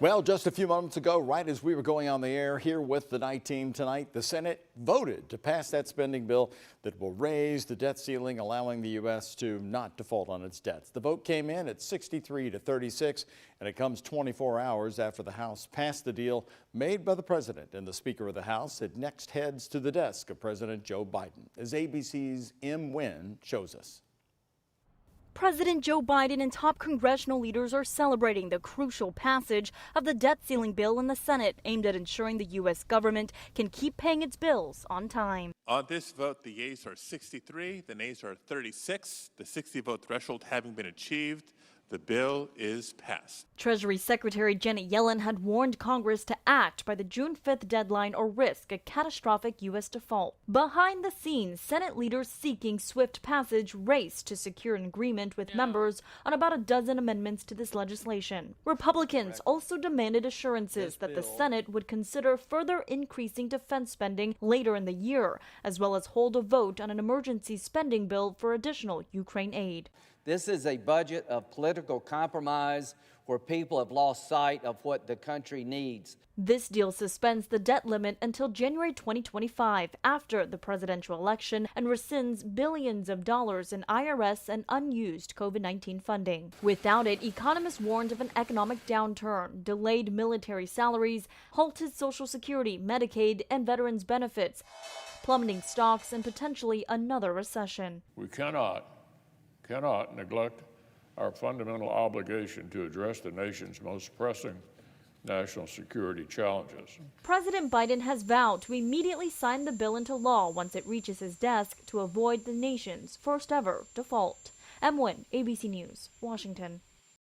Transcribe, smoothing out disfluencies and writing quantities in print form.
Well, just a few moments ago, right as we were going on the air here with the night team tonight, the Senate voted to pass that spending bill that will raise the debt ceiling, allowing the U.S. to not default on its debts. The vote came in at 63 to 36, and it comes 24 hours after the House passed the deal made by the president. And the Speaker of the House, it next heads to the desk of President Joe Biden, as ABC's M. Nguyen shows us. President Joe Biden and top congressional leaders are celebrating the crucial passage of the debt ceiling bill in the Senate, aimed at ensuring the U.S. government can keep paying its bills on time. On this vote, the yeas are 63, the nays are 36. The 60-vote threshold having been achieved, the bill is passed. Treasury Secretary Janet Yellen had warned Congress to act by the June 5th deadline or risk a catastrophic U.S. default. Behind the scenes, Senate leaders seeking swift passage raced to secure an agreement with members on about a dozen amendments to this legislation. Republicans also demanded assurances that the Senate would consider further increasing defense spending later in the year, as well as hold a vote on an emergency spending bill for additional Ukraine aid. This is a budget of political compromise where people have lost sight of what the country needs. This deal suspends the debt limit until January 2025 after the presidential election and rescinds billions of dollars in IRS and unused COVID-19 funding. Without it, economists warned of an economic downturn, delayed military salaries, halted Social Security, Medicaid, and veterans benefits, plummeting stocks, and potentially another recession. We cannot neglect our fundamental obligation to address the nation's most pressing national security challenges. President Biden has vowed to immediately sign the bill into law once it reaches his desk to avoid the nation's first ever default. M. Nguyen, ABC News, Washington.